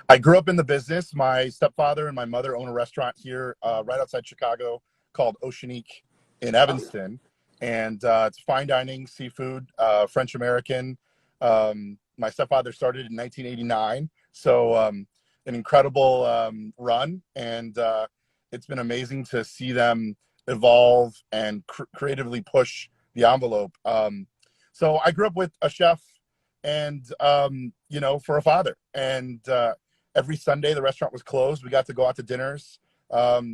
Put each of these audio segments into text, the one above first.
I grew up in the business. My stepfather and my mother own a restaurant here right outside Chicago called Oceanique in Oh, yeah. Evanston. And it's fine dining, seafood, French American. My stepfather started in 1989. So an incredible run. And it's been amazing to see them evolve and creatively push the envelope. So I grew up with a chef and, for a father. And every Sunday, the restaurant was closed. We got to go out to dinners.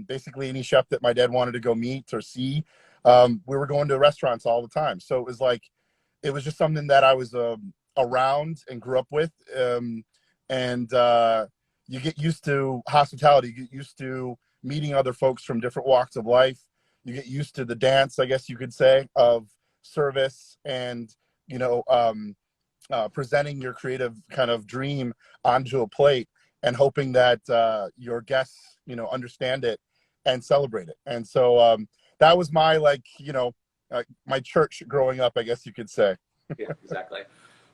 Basically, any chef that my dad wanted to go meet or see, we were going to restaurants all the time. So it was just something that I was around and grew up with. And you get used to hospitality. You get used to meeting other folks from different walks of life. You get used to the dance, I guess you could say, of service and, you know, presenting your creative kind of dream onto a plate and hoping that your guests, understand it and celebrate it. And so that was my, my church growing up, I guess you could say. Yeah, exactly.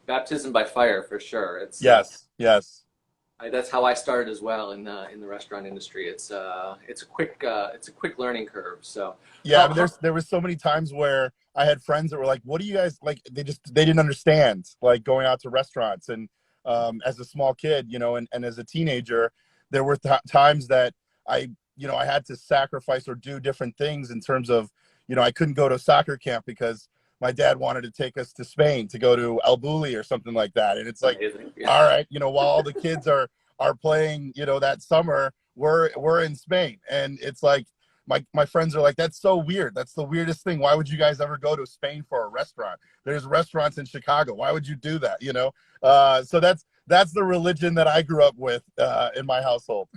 Baptism by fire for sure. Yes, yes. That's how I started as well in the restaurant industry. It's a quick learning curve. So Yeah, I mean, there was so many times where I had friends that were like, "What do you guys like?" They didn't understand like going out to restaurants. And as a small kid, and as a teenager, there were times that I had to sacrifice or do different things in terms of, I couldn't go to soccer camp because my dad wanted to take us to Spain to go to El Bulli or something like that. And it's like, amazing. Yeah. all right, while all the kids are playing, that summer, we're in Spain, and it's like my friends are like, that's so weird. That's the weirdest thing. Why would you guys ever go to Spain for a restaurant? There's restaurants in Chicago. Why would you do that? So that's the religion that I grew up with in my household.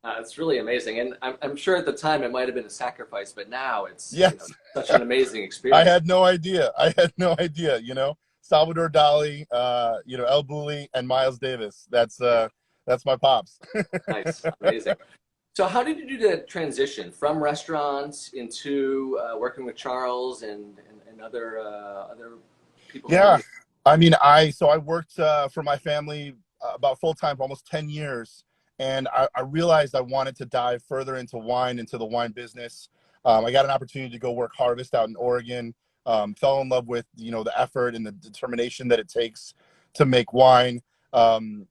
It's really amazing, and I'm sure at the time it might have been a sacrifice, but now it's Yes. such an amazing I experience. had no idea. Salvador Dali, El Bulli and Miles Davis. That's my pops. Nice, amazing. So how did you do the transition from restaurants into working with Charles and other people who own Yeah. the I mean, I worked for my family about full time for almost 10 years. And I realized I wanted to dive further into wine, into the wine business. I got an opportunity to go work harvest out in Oregon. Fell in love with, the effort and the determination that it takes to make wine. Then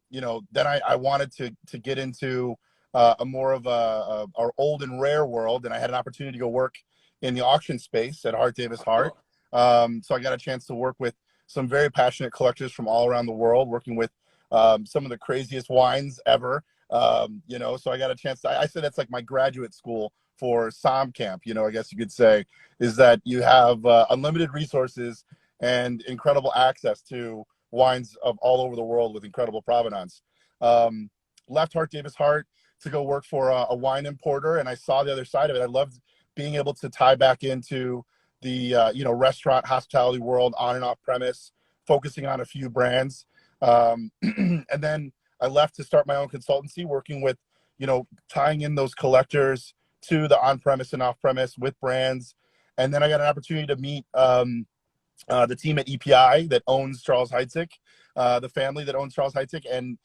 I wanted to get into a more of our old and rare world. And I had an opportunity to go work in the auction space at Hart Davis Hart. school. So I got a chance to work with some very passionate collectors from all around the world, working with some of the craziest wines ever. So I got a chance I said that's like my graduate school for SOM camp, I guess you could say, is that you have unlimited resources and incredible access to wines of all over the world with incredible provenance. Left Hart Davis Hart to go work for a wine importer, and I saw the other side of it. I loved being able to tie back into the restaurant hospitality world on and off premise, focusing on a few brands. And then I left to start my own consultancy, working with, tying in those collectors to the on premise and off premise with brands. And then I got an opportunity to meet the team at EPI that owns Charles Heidsieck, the family that owns Charles Heidsieck. And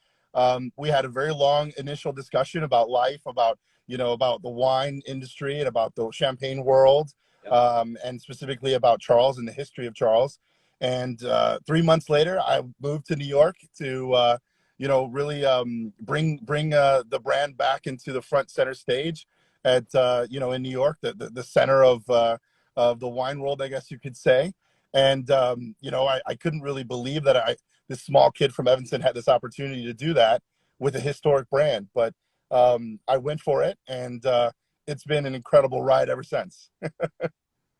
we had a very long initial discussion about life, about the wine industry and about the champagne world, Yep. and specifically about Charles and the history of Charles. And 3 months later, I moved to New York to, really bring the brand back into the front center stage at, in New York, the center of the wine world, I guess you could say. And, I couldn't really believe that this small kid from Evanston had this opportunity to do that with a historic brand. But I went for it, and it's been an incredible ride ever since.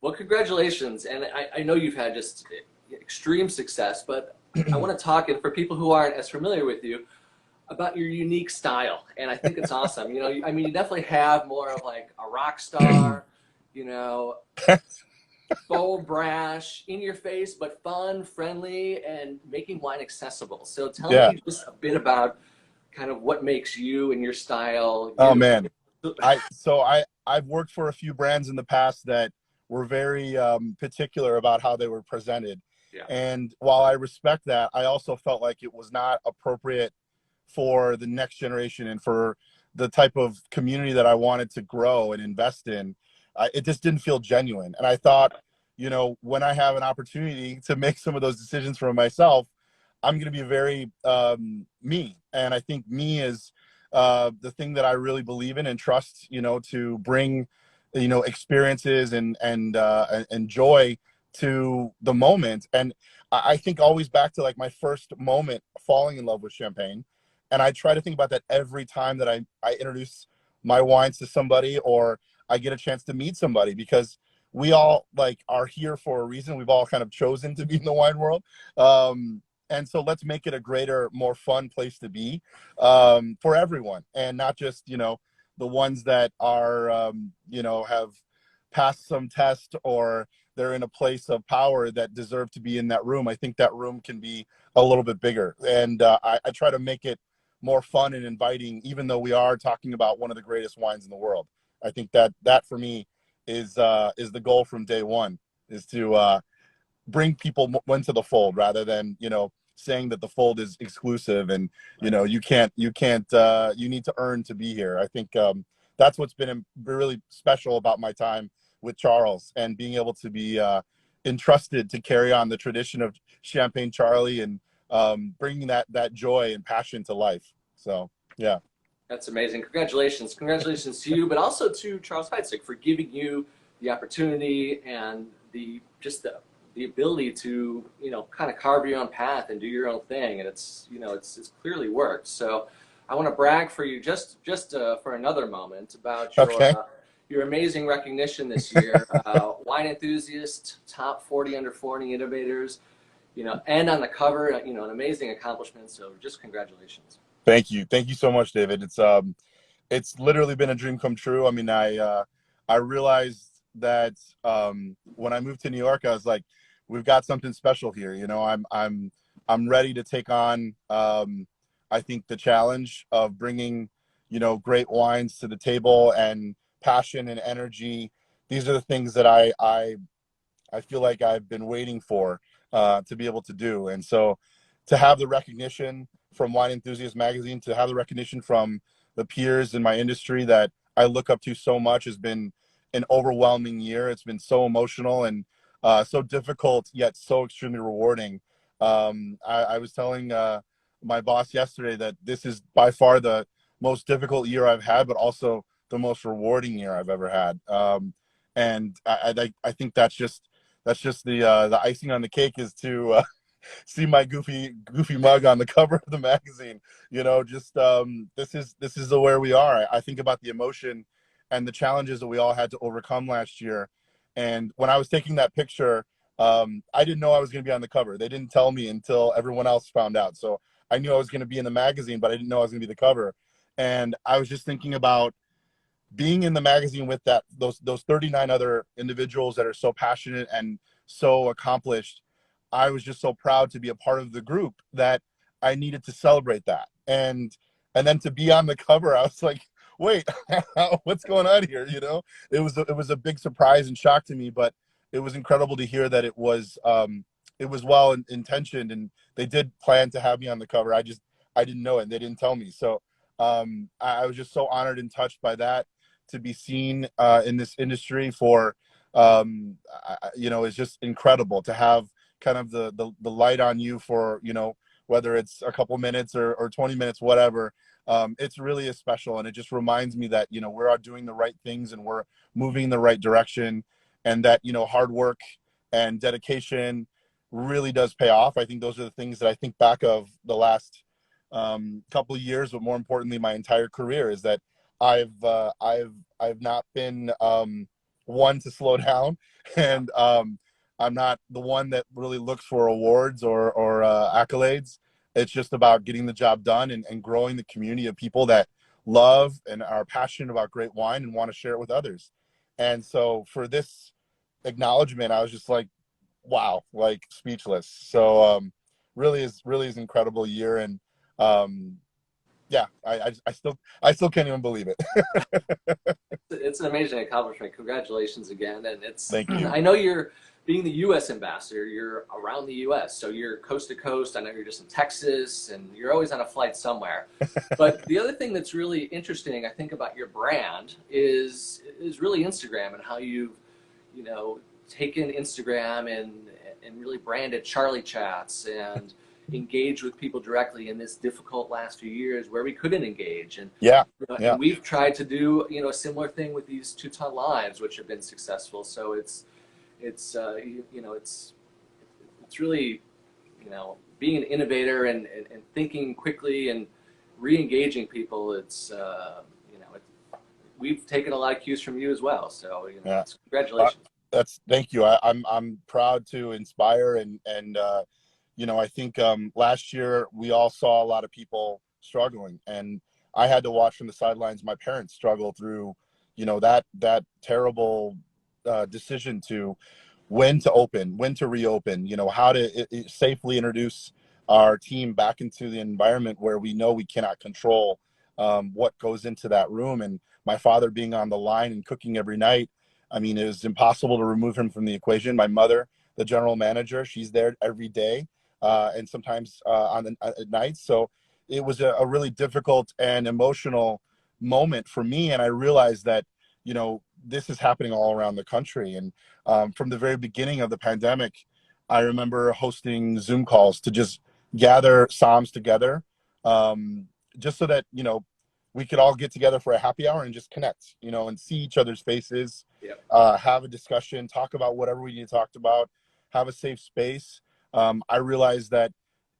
Well, congratulations, and I know you've had just extreme success, but I want to talk, and for people who aren't as familiar with you, about your unique style, and I think it's awesome. I mean, you definitely have more of like a rock star, you know, bold, brash, in your face, but fun, friendly, and making wine accessible. So tell Yeah. me just a bit about kind of what makes you and your style Oh you. man. I've worked for a few brands in the past that were very particular about how they were presented. Yeah. And while I respect that, I also felt like it was not appropriate for the next generation and for the type of community that I wanted to grow and invest in, it just didn't feel genuine. And I thought, when I have an opportunity to make some of those decisions for myself, I'm going to be very me. And I think me is the thing that I really believe in and trust, to bring, experiences and joy to the moment. And I think always back to like my first moment falling in love with champagne. And I try to think about that every time that I introduce my wines to somebody or I get a chance to meet somebody, because we all like are here for a reason. We've all kind of chosen to be in the wine world. And so let's make it a greater, more fun place to be for everyone, and not just, the ones that are, have passed some test or they're in a place of power that deserve to be in that room. I think that room can be a little bit bigger. And I try to make it more fun and inviting, even though we are talking about one of the greatest wines in the world. I think that for me is the goal from day one, is to bring people into the fold rather than, saying that the fold is exclusive and, you need to earn to be here. I think that's what's been really special about my time with Charles, and being able to be entrusted to carry on the tradition of Champagne Charlie and bringing that joy and passion to life. So, yeah. That's amazing. Congratulations. Congratulations to you, but also to Charles Heidsieck for giving you the opportunity and the ability to, kind of carve your own path and do your own thing. And it's clearly worked. So I want to brag for you just for another moment about your amazing recognition this year. Wine Enthusiast, top 40 under 40 innovators, and on the cover, an amazing accomplishment. So just congratulations. Thank you. Thank you so much, David. It's literally been a dream come true. I mean, I realized that when I moved to New York, I was like, we've got something special here. I'm ready to take on I think the challenge of bringing, great wines to the table, and passion and energy. These are the things that I feel like I've been waiting for to be able to do. And so to have the recognition from Wine Enthusiast magazine, to have the recognition from the peers in my industry that I look up to so much, has been an overwhelming year. It's been so emotional and so difficult, yet so extremely rewarding. I was telling my boss yesterday that this is by far the most difficult year I've had, but also the most rewarding year I've ever had. And I think that's just the icing on the cake, is to see my goofy mug on the cover of the magazine. This is where we are. I think about the emotion and the challenges that we all had to overcome last year. And when I was taking that picture, I didn't know I was going to be on the cover. They didn't tell me until everyone else found out. So I knew I was going to be in the magazine, but I didn't know I was going to be the cover. And I was just thinking about being in the magazine with those 39 other individuals that are so passionate and so accomplished. I was just so proud to be a part of the group that I needed to celebrate that. And then to be on the cover, I was like, wait, what's going on here? It was a big surprise and shock to me, but it was incredible to hear that it was well intentioned, and they did plan to have me on the cover. I didn't know it, and they didn't tell me. So I was just so honored and touched by that, to be seen in this industry for, it's just incredible to have kind of the light on you for, whether it's a couple minutes or 20 minutes, whatever. It's really special, and it just reminds me that, we're out doing the right things and we're moving in the right direction, and that, hard work and dedication really does pay off. I think those are the things that I think back of the last couple of years, but more importantly, my entire career, is that I've not been one to slow down, and I'm not the one that really looks for awards or accolades. It's just about getting the job done and growing the community of people that love and are passionate about great wine and want to share it with others. And so for this acknowledgement, I was just like, wow, like speechless. So really is incredible year. And yeah, I still can't even believe it. It's an amazing accomplishment. Congratulations again. And it's, Thank you. I know you're being the U.S. ambassador, you're around the U.S. So you're coast to coast. I know you're just in Texas and you're always on a flight somewhere. But the other thing that's really interesting, I think, about your brand is really Instagram and how you've, you know, taken Instagram and really branded Charlie Chats and engage with people directly in this difficult last few years where we couldn't engage. And, Yeah, yeah. and we've tried to do, you know, a similar thing with these Touton lives, which have been successful. So it's you know, it's really, you know, being an innovator and thinking quickly and re-engaging people. It's you know, we've taken a lot of cues from you as well. So, you know, Yeah. congratulations. Thank you. I'm proud to inspire and you know, I think last year we all saw a lot of people struggling, and I had to watch from the sidelines my parents struggle through, you know, that terrible decision to when to open, when to reopen, you know, how to safely introduce our team back into the environment where we know we cannot control what goes into that room. And my father being on the line and cooking every night, I mean, it was impossible to remove him from the equation. My mother, the general manager, she's there every day and sometimes on the at nights. So it was a really difficult and emotional moment for me. And I realized that, you know, this is happening all around the country. And from the very beginning of the pandemic, I remember hosting Zoom calls to just gather SOMs together, just so that, you know, we could all get together for a happy hour and just connect, you know, and see each other's faces, Yep. have a discussion, talk about whatever we need to talk about, have a safe space. I realized that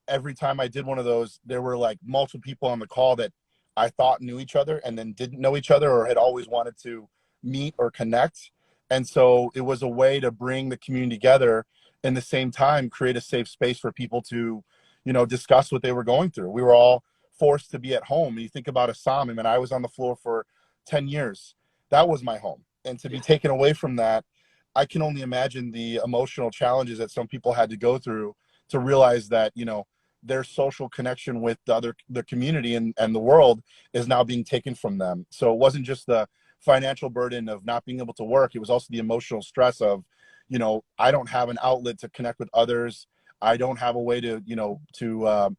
every time I did one of those, there were like multiple people on the call that I thought knew each other and then didn't know each other or had always wanted to meet or connect. And so it was a way to bring the community together, in the same time create a safe space for people to, you know, discuss what they were going through. We were all forced to be at home. And you think about a SOM, I mean, I was on the floor for 10 years. That was my home. And to be taken away from that, I can only imagine the emotional challenges that some people had to go through to realize that, you know, their social connection with the community and the world is now being taken from them. So it wasn't just the financial burden of not being able to work. It was also the emotional stress of, you know, I don't have an outlet to connect with others. I don't have a way to, you know, to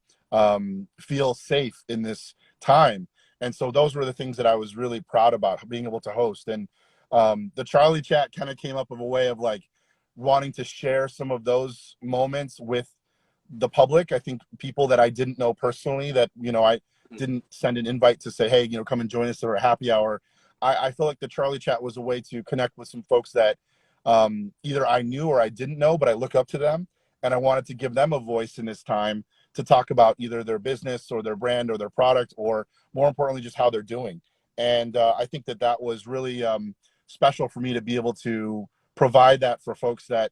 feel safe in this time. And so those were the things that I was really proud about being able to host. And the Charlie Chat kind of came up of a way of like wanting to share some of those moments with the public. I think people that I didn't know personally, that, you know, I didn't send an invite to say, hey, you know, come and join us for a happy hour. I feel like the Charlie Chat was a way to connect with some folks that either I knew or I didn't know, but I look up to them. And I wanted to give them a voice in this time to talk about either their business or their brand or their product, or more importantly, just how they're doing. And I think that that was really special for me to be able to provide that for folks that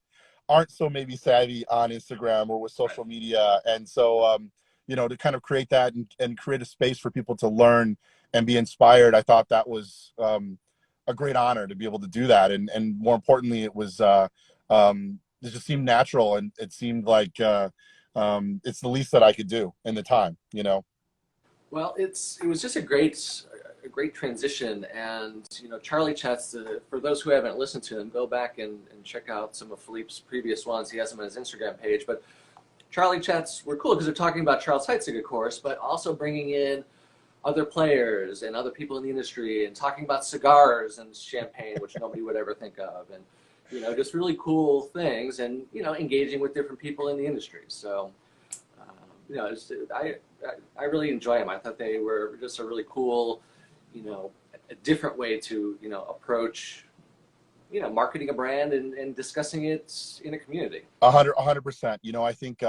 aren't so maybe savvy on Instagram or with social media. And so, you know, to kind of create that and create a space for people to learn and be inspired, I thought that was a great honor to be able to do that. And more importantly, it was, it just seemed natural, and it seemed like it's the least that I could do in the time, you know? Well, it was just a great transition, and you know, Charlie Chats. For those who haven't listened to him, go back and check out some of Philippe's previous ones. He has them on his Instagram page. But Charlie Chats were cool because they're talking about Charles Heidsieck, of course, but also bringing in other players and other people in the industry and talking about cigars and champagne, which nobody would ever think of, and you know, just really cool things, and you know, engaging with different people in the industry. So. You know, I really enjoy them. I thought they were just a really cool, you know, a different way to, you know, approach, you know, marketing a brand and discussing it in a community. 100%. You know, I think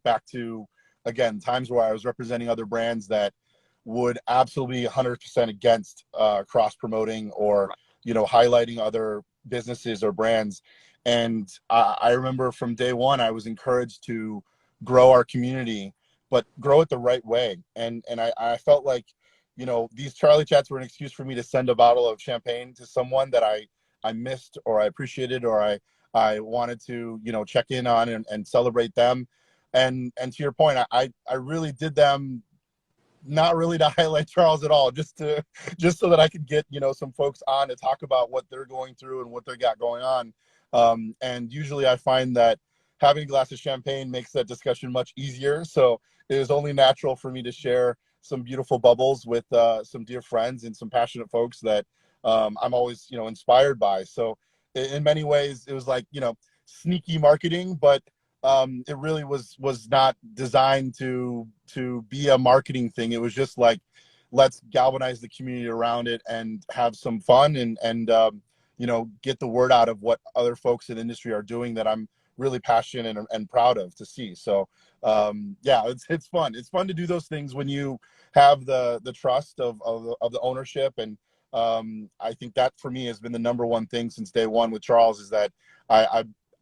back to, again, times where I was representing other brands that would absolutely 100% against cross promoting or, Right. you know, highlighting other businesses or brands. And I remember from day one, I was encouraged to grow our community, but grow it the right way. And I felt like, you know, these Charlie Chats were an excuse for me to send a bottle of champagne to someone that I missed or I appreciated, or I wanted to, you know, check in on and celebrate them. And to your point, I really did them Not really to highlight Charles at all, just so that I could get, some folks on to talk about what they're going through and what they got going on. And usually I find that having a glass of champagne makes that discussion much easier. So it was only natural for me to share some beautiful bubbles with some dear friends and some passionate folks that I'm always, inspired by. So in many ways, it was like, sneaky marketing, but it really was not designed to be a marketing thing. It was just like, let's galvanize the community around it and have some fun and get the word out of what other folks in the industry are doing that I'm really passionate and proud of to see. So yeah, it's fun. It's fun to do those things when you have the trust of the ownership. And I think that for me has been the number one thing since day one with Charles, is that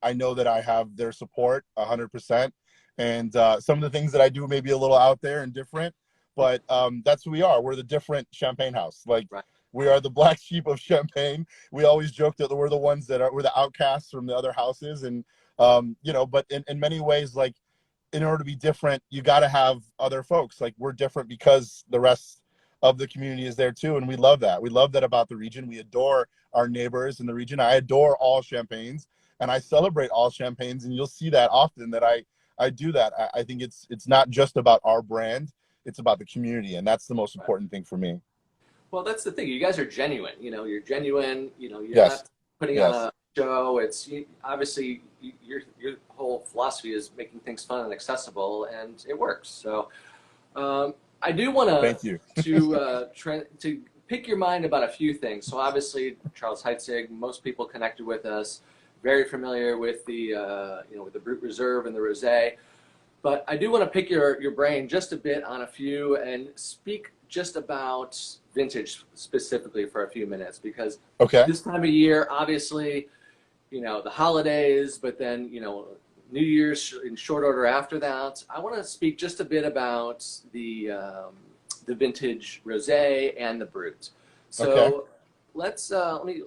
I know that I have their support 100%. And some of the things that I do may be a little out there and different, but that's who we are. We're the different champagne house. Like, Right. we are the black sheep of champagne. We always joke that we're the ones we're the outcasts from the other houses. And, but in many ways, like, in order to be different, you got to have other folks. Like, we're different because the rest of the community is there too. And we love that. We love that about the region. We adore our neighbors in the region. I adore all champagnes. And I celebrate all champagnes, and you'll see that often that I do that. I think it's not just about our brand, it's about the community, and that's the most important thing for me. Well, that's the thing. You guys are genuine. You're genuine. You're Yes, not putting on yes. a show. Obviously your whole philosophy is making things fun and accessible, and it works. So I do want Thank you. to pick your mind about a few things. So obviously, Charles Heidsieck, most people connected with us, very familiar with the with the Brut Reserve and the Rosé. But I do want to pick your brain just a bit on a few and speak just about vintage specifically for a few minutes, because Okay. this time of year, obviously, the holidays, but then, New Year's in short order after that. I want to speak just a bit about the vintage Rosé and the Brut. Okay. So let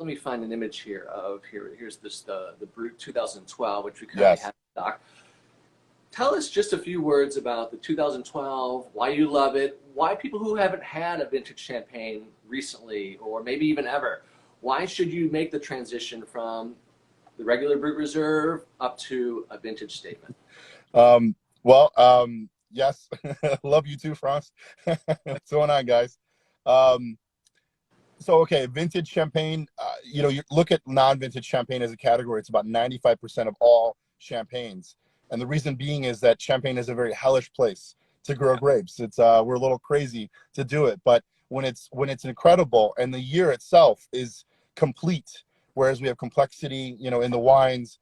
me find an image here's the Brut 2012, which we currently Yes. have in stock. Tell us just a few words about the 2012, why you love it, why people who haven't had a vintage champagne recently, or maybe even ever, why should you make the transition from the regular Brut Reserve up to a vintage statement? Yes. Love you too, Frost. What's going on, guys? Um, okay, vintage champagne, you look at non-vintage champagne as a category, it's about 95% of all champagnes. And the reason being is that Champagne is a very hellish place to grow grapes. It's we're a little crazy to do it, but when it's incredible and the year itself is complete, whereas we have complexity, in the wines,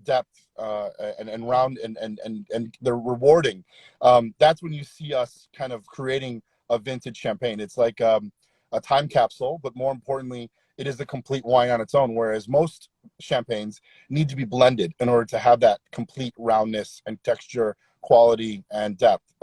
depth, and round and they're rewarding. That's when you see us kind of creating a vintage champagne. It's like a time capsule, but more importantly, it is a complete wine on its own, whereas most champagnes need to be blended in order to have that complete roundness and texture, quality, and depth.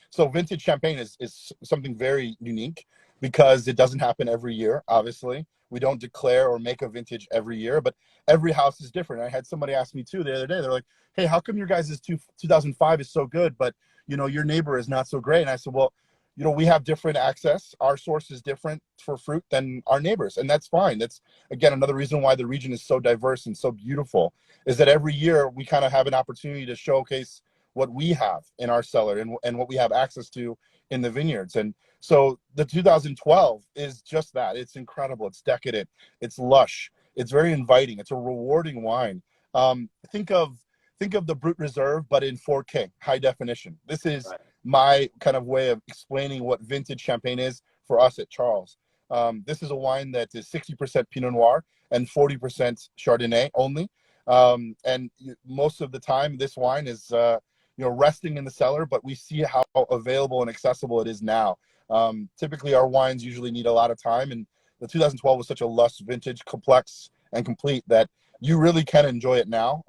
So vintage champagne is something very unique because it doesn't happen every year, obviously. We don't declare or make a vintage every year, but every house is different. I had somebody ask me too the other day. They're like, hey, how come your guys' 2005 is so good, but your neighbor is not so great? And I said, well, we have different access. Our source is different for fruit than our neighbors, and that's fine. That's, again, another reason why the region is so diverse and so beautiful, is that every year we kind of have an opportunity to showcase what we have in our cellar and what we have access to in the vineyards. And so the 2012 is just that. It's incredible. It's decadent. It's lush. It's very inviting. It's a rewarding wine. Think of the Brut Reserve, but in 4K, high definition. This is my kind of way of explaining what vintage champagne is for us at Charles. This is a wine that is 60% Pinot Noir and 40% Chardonnay only. And most of the time, this wine is resting in the cellar, but we see how available and accessible it is now. Typically, our wines usually need a lot of time, and the 2012 was such a lush vintage, complex, and complete that you really can enjoy it now.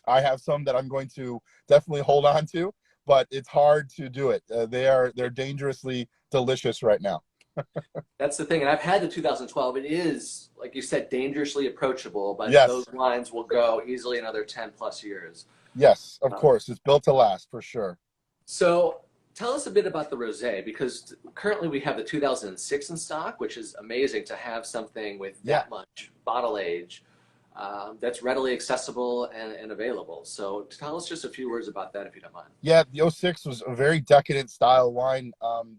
I have some that I'm going to definitely hold on to, but it's hard to do it. They're dangerously delicious right now. That's the thing, and I've had the 2012. It is, like you said, dangerously approachable, but Yes. those wines will go easily another 10 plus years. Yes, of course. It's built to last, for sure. So tell us a bit about the Rosé, because currently we have the 2006 in stock, which is amazing to have something with that much bottle age that's readily accessible and available. So tell us just a few words about that, if you don't mind. Yeah, the '06 was a very decadent style wine.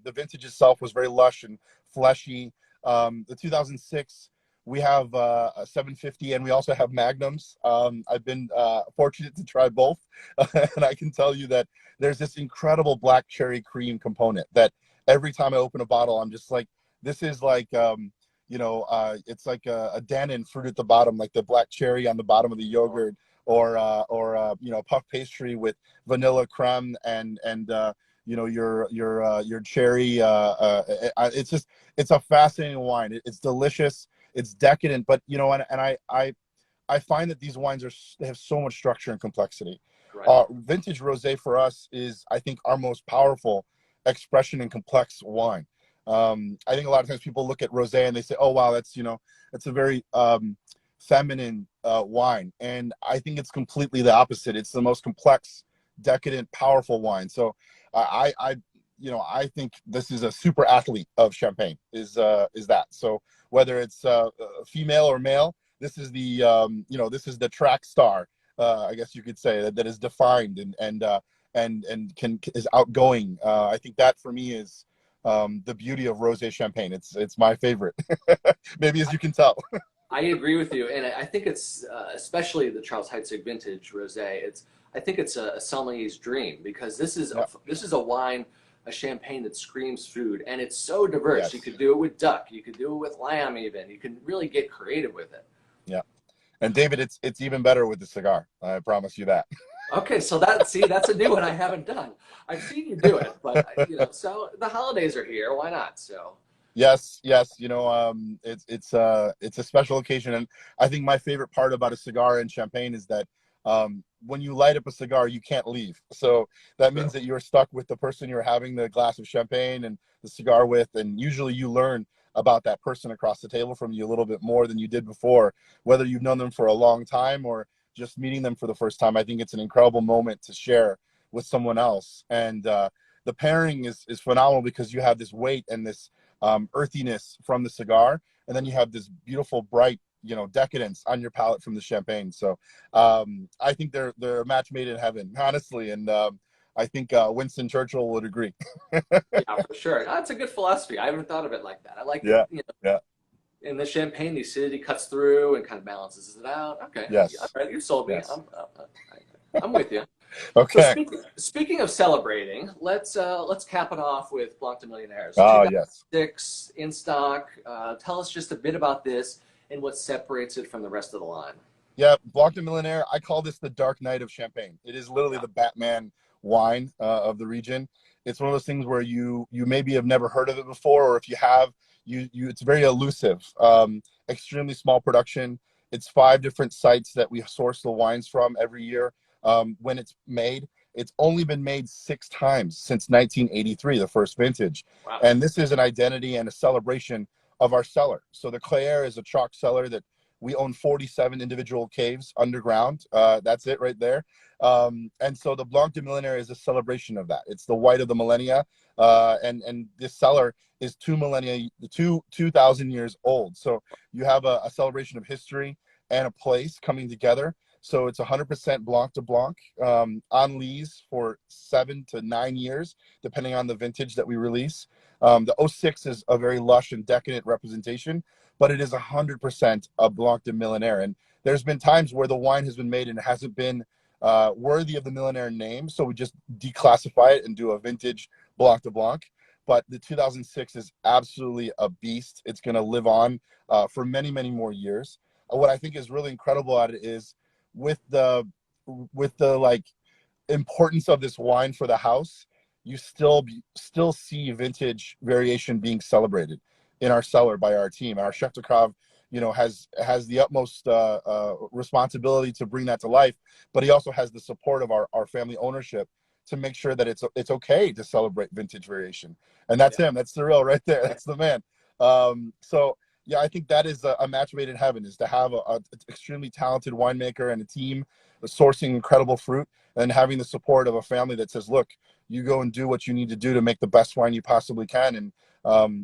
The vintage itself was very lush and fleshy. The 2006, we have a 750, and we also have Magnums. I've been fortunate to try both, and I can tell you that there's this incredible black cherry cream component that every time I open a bottle, I'm just like, this is like, it's like a Dannon fruit at the bottom, like the black cherry on the bottom of the yogurt, or puff pastry with vanilla creme and your cherry. It's a fascinating wine. It's delicious. It's decadent, but I find that these wines they have so much structure and complexity. Right. Vintage Rosé for us is, I think, our most powerful expression in complex wine. I think a lot of times people look at rosé and they say, "Oh, wow, that's a very feminine wine," and I think it's completely the opposite. It's the most complex, decadent, powerful wine. So I think this is a super athlete of champagne. Is that so? Whether it's female or male, this is the track star. I guess you could say that is defined and is outgoing. I think that for me is the beauty of rosé champagne. It's my favorite, maybe, as you can tell. I agree with you, and I think it's especially the Charles Heidsieck Vintage Rosé. I think it's a sommelier's dream, because this is a wine, a champagne that screams food, and it's so diverse. Yes. You could do it with duck, you could do it with lamb, even. You can really get creative with it. Yeah, and David, it's even better with the cigar. I promise you that. Okay, so that's a new one I haven't done. I've seen you do it, but so the holidays are here. Why not? So. Yes. It's a special occasion, and I think my favorite part about a cigar and champagne is that when you light up a cigar, you can't leave. So that means that you're stuck with the person you're having the glass of champagne and the cigar with, and usually you learn about that person across the table from you a little bit more than you did before, whether you've known them for a long time or just meeting them for the first time. I think it's an incredible moment to share with someone else, and the pairing is phenomenal, because you have this weight and this earthiness from the cigar, and then you have this beautiful bright decadence on your palate from the champagne. So I think they're a match made in heaven, honestly, and I think Winston Churchill would agree. Yeah, for sure. That's a good philosophy. I haven't thought of it like that. I like in the champagne, the acidity cuts through and kind of balances it out. Okay. Yes. All right, you sold me. Yes. I'm with you. Okay. So speaking of celebrating, let's cap it off with Blanc de Millenaires. Oh, yes. 2006 in stock. Tell us just a bit about this and what separates it from the rest of the line. Yeah, Blanc de Millenaires, I call this the Dark Knight of champagne. It is literally the Batman wine of the region. It's one of those things where you maybe have never heard of it before, or if you have, it's very elusive. Extremely small production. It's 5 different sites that we source the wines from every year. When it's made, it's only been made 6 times since 1983, the first vintage. Wow. And this is an identity and a celebration of our cellar. So the Claire is a chalk cellar that we own 47 individual caves underground. That's it right there. And so the Blanc de Millenaires is a celebration of that. It's the white of the millennia. And this cellar is 2,000 years old. So you have a celebration of history and a place coming together. So it's 100% Blanc de Blanc, on lease for 7 to 9 years, depending on the vintage that we release. The '06 is a very lush and decadent representation, but it is 100% a Blanc de Millenaires. And there's been times where the wine has been made and it hasn't been worthy of the Millenaire name, so we just declassify it and do a vintage Blanc de Blanc. But the 2006 is absolutely a beast. It's going to live on for many, many more years. What I think is really incredible at it is with the like importance of this wine for the house, you still see vintage variation being celebrated in our cellar by our team. And our chef de cave, has the utmost responsibility to bring that to life, but he also has the support of our family ownership to make sure that it's okay to celebrate vintage variation. And that's him. That's the real right there. That's the man. So yeah, I think that is a match made in heaven, is to have a extremely talented winemaker and a team sourcing incredible fruit, and having the support of a family that says, look, you go and do what you need to do to make the best wine you possibly can. And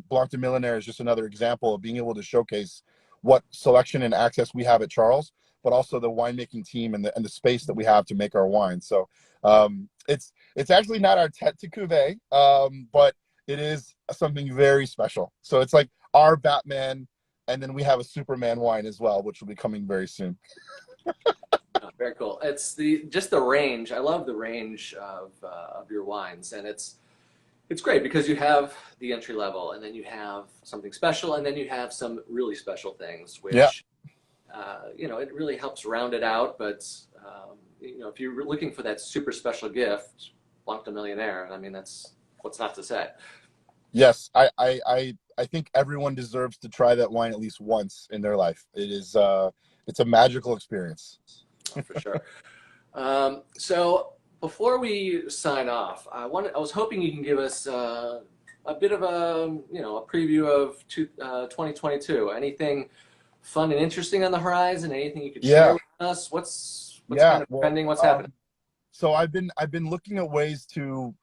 Blanc de Millenaires is just another example of being able to showcase what selection and access we have at Charles, but also the winemaking team and the space that we have to make our wine. So it's actually not our tête de cuvée, but it is something very special. So it's like our Batman, and then we have a Superman wine as well, which will be coming very soon. Oh, very cool. It's just the range. I love the range of your wines, and it's great because you have the entry level, and then you have something special, and then you have some really special things, which you know, it really helps round it out. But you know, if you're looking for that super special gift, Blanc de Millionaire, I mean, that's what's not to say. Yes, I think everyone deserves to try that wine at least once in their life. It is it's a magical experience. For sure. So before we sign off, I was hoping you can give us a bit of a preview of 2022. Anything fun and interesting on the horizon? Anything you could share with us? What's kind of trending? What's happening? So I've been looking at ways to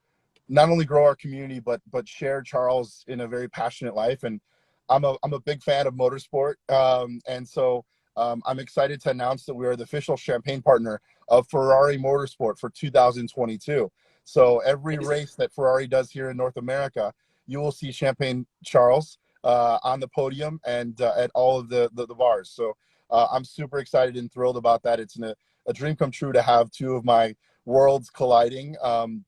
not only grow our community, but share Charles in a very passionate life. And I'm a big fan of motorsport. And so I'm excited to announce that we are the official champagne partner of Ferrari Motorsport for 2022. So every race that Ferrari does here in North America, you will see Champagne Charles on the podium and at all of the bars. So I'm super excited and thrilled about that. It's a dream come true to have two of my worlds colliding.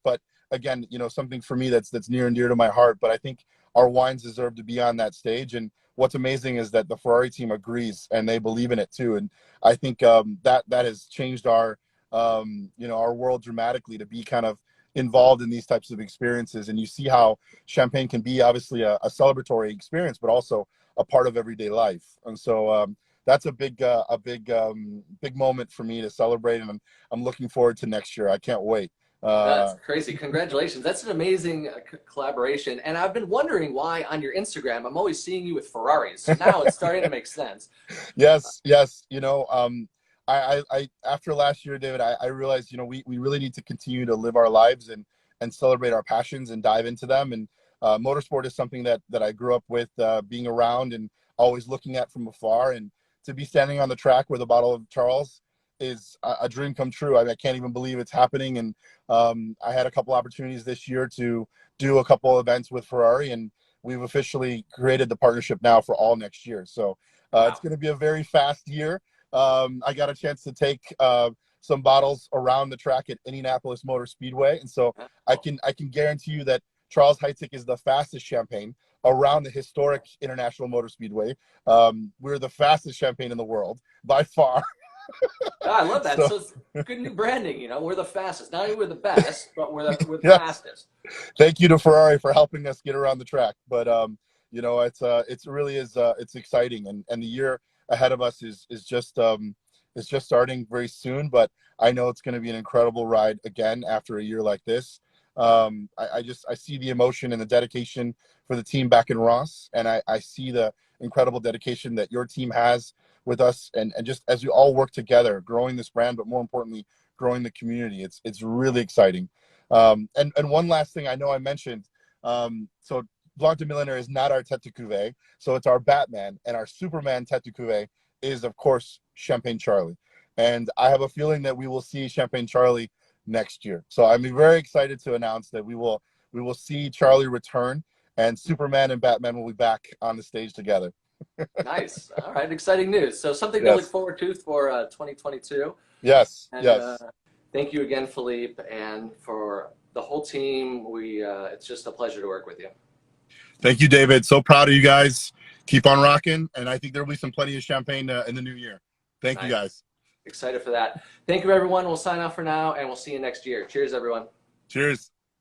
But again, you know, something for me that's near and dear to my heart. But I think our wines deserve to be on that stage. And what's amazing is that the Ferrari team agrees and they believe in it too. And I think that has changed our our world dramatically to be kind of involved in these types of experiences. And you see how champagne can be obviously a celebratory experience, but also a part of everyday life. And so that's a big moment for me to celebrate. And I'm looking forward to next year. I can't wait. That's crazy. Congratulations. That's an amazing collaboration. And I've been wondering why on your Instagram, I'm always seeing you with Ferraris. So now it's starting to make sense. Yes. You know, I after last year, David, I realized, you know, we really need to continue to live our lives and celebrate our passions and dive into them. And motorsport is something that I grew up with, being around and always looking at from afar. And to be standing on the track with a bottle of Charles is a dream come true. I mean, I can't even believe it's happening. And I had a couple opportunities this year to do a couple events with Ferrari, and we've officially created the partnership now for all next year. So it's going to be a very fast year. I got a chance to take some bottles around the track at Indianapolis Motor Speedway, and so I can guarantee you that Charles Heidsieck is the fastest champagne around the historic International Motor Speedway. We're the fastest champagne in the world by far. I love that. So it's good new branding. You know, we're the fastest. Not only we're the best, but we're the fastest. Thank you to Ferrari for helping us get around the track. But you know, it's really is it's exciting, and the year ahead of us is just starting very soon. But I know it's going to be an incredible ride again after a year like this. I see the emotion and the dedication for the team back in Reims, and I see the incredible dedication that your team has with us, and just as we all work together, growing this brand, but more importantly, growing the community. It's really exciting. And one last thing I know I mentioned, so Blanc de Millenaires is not our tête de cuvée, so it's our Batman, and our Superman tête de cuvée is, of course, Champagne Charlie. And I have a feeling that we will see Champagne Charlie next year. So I'm very excited to announce that we will see Charlie return, and Superman and Batman will be back on the stage together. Nice. All right. Exciting news. So something to look forward to for 2022. Yes. And, yes. Thank you again, Philippe, and for the whole team. It's just a pleasure to work with you. Thank you, David. So proud of you guys. Keep on rocking, and I think there will be some plenty of champagne in the new year. Thank you, guys. Excited for that. Thank you, everyone. We'll sign off for now, and we'll see you next year. Cheers, everyone. Cheers.